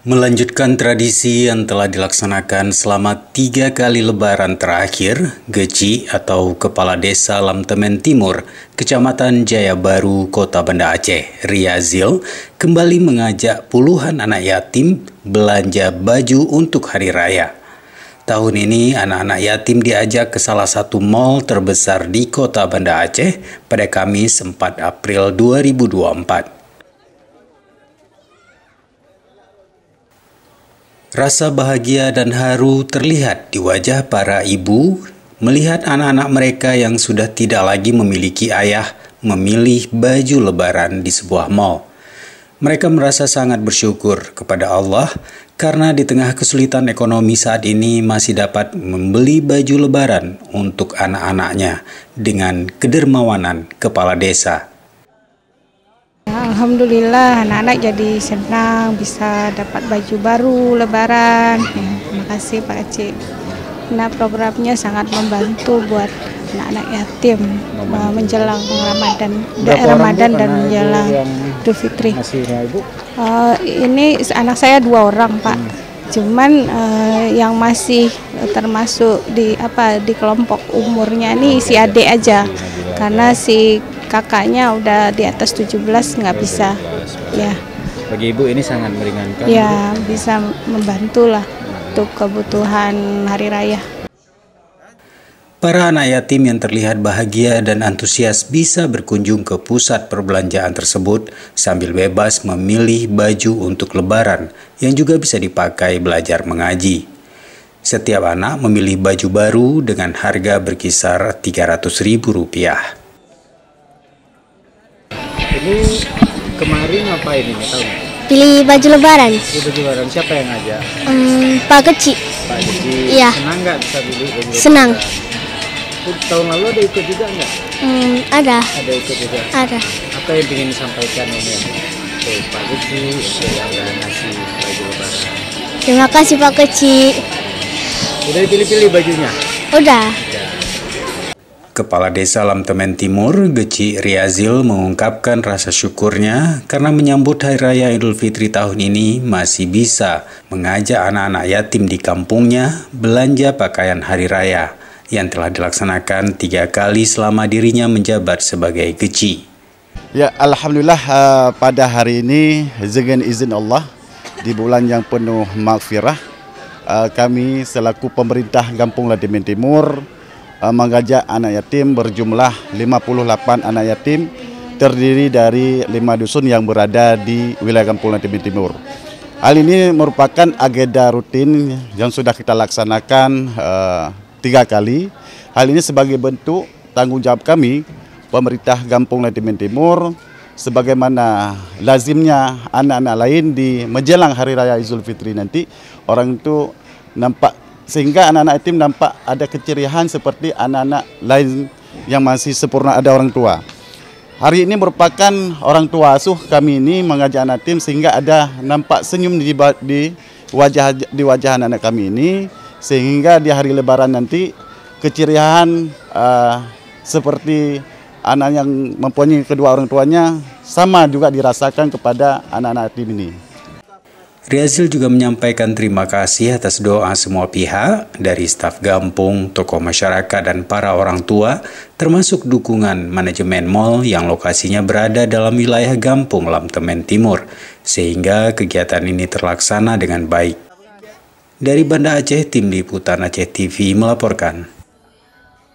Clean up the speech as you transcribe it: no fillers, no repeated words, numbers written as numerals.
Melanjutkan tradisi yang telah dilaksanakan selama 3 kali lebaran terakhir, Geci atau Kepala Desa Lamtemen Timur, Kecamatan Jaya Baru, Kota Banda Aceh, Riazil, kembali mengajak puluhan anak yatim belanja baju untuk Hari Raya. Tahun ini, anak-anak yatim diajak ke salah satu mal terbesar di Kota Banda Aceh pada Kamis 4 April 2024. Rasa bahagia dan haru terlihat di wajah para ibu melihat anak-anak mereka yang sudah tidak lagi memiliki ayah memilih baju lebaran di sebuah mal. Mereka merasa sangat bersyukur kepada Allah karena di tengah kesulitan ekonomi saat ini masih dapat membeli baju lebaran untuk anak-anaknya dengan kedermawanan kepala desa. Alhamdulillah anak-anak jadi senang bisa dapat baju baru lebaran. Terima kasih Pak Aceh. Nah, programnya sangat membantu buat anak-anak yatim menjelang Ramadan dan menjelang Idul Fitri. Ini anak saya 2 orang Pak. Cuman yang masih termasuk di kelompok umurnya ini si adik aja. Karena si kakaknya udah di atas 17 nggak bisa. Ya. Bagi ibu ini sangat meringankan. Ya, bisa membantu lah untuk kebutuhan hari raya. Para anak yatim yang terlihat bahagia dan antusias bisa berkunjung ke pusat perbelanjaan tersebut sambil bebas memilih baju untuk lebaran yang juga bisa dipakai belajar mengaji. Setiap anak memilih baju baru dengan harga berkisar Rp300.000. Ini kemarin apa ini? Tahu nggak? Pilih baju lebaran. Pilih baju lebaran. Siapa yang ngajak? Pak Kecil. Pak Kecil. Iya. Senang nggak bisa pilih baju lebaran? Senang. Tahun lalu ada ikut juga nggak? Ada. Ada ikut juga? Ada. Apa yang ingin disampaikan ini? Tuh, Pak Kecil yang ngasih baju lebaran. Terima kasih Pak Kecil. Udah dipilih-pilih bajunya? Udah. Kepala Desa Lamtemen Timur, Geci Riazil mengungkapkan rasa syukurnya karena menyambut Hari Raya Idul Fitri tahun ini masih bisa mengajak anak-anak yatim di kampungnya belanja pakaian Hari Raya yang telah dilaksanakan 3 kali selama dirinya menjabat sebagai Geci. Ya, Alhamdulillah pada hari ini dengan izin Allah di bulan yang penuh maghfirah, kami selaku pemerintah Kampung Lamtemen Timur mengajak anak yatim berjumlah 58 anak yatim terdiri dari 5 dusun yang berada di wilayah Kampung Lamtemen Timur. Hal ini merupakan agenda rutin yang sudah kita laksanakan 3 kali. Hal ini sebagai bentuk tanggung jawab kami, pemerintah Kampung Lamtemen Timur, sebagaimana lazimnya anak-anak lain di menjelang Hari Raya Idul Fitri nanti, orang itu nampak sehingga anak-anak yatim nampak ada keceriaan seperti anak-anak lain yang masih sempurna ada orang tua. Hari ini merupakan orang tua asuh kami ini mengajak anak yatim sehingga ada nampak senyum di wajah anak-anak kami ini, sehingga di hari Lebaran nanti keceriaan seperti anak yang mempunyai kedua orang tuanya sama juga dirasakan kepada anak-anak yatim ini. Riazil juga menyampaikan terima kasih atas doa semua pihak dari staf Gampung, tokoh masyarakat, dan para orang tua, termasuk dukungan manajemen mal yang lokasinya berada dalam wilayah Kampung Lamtemen Timur, sehingga kegiatan ini terlaksana dengan baik. Dari Banda Aceh, Tim Liputan Aceh TV melaporkan.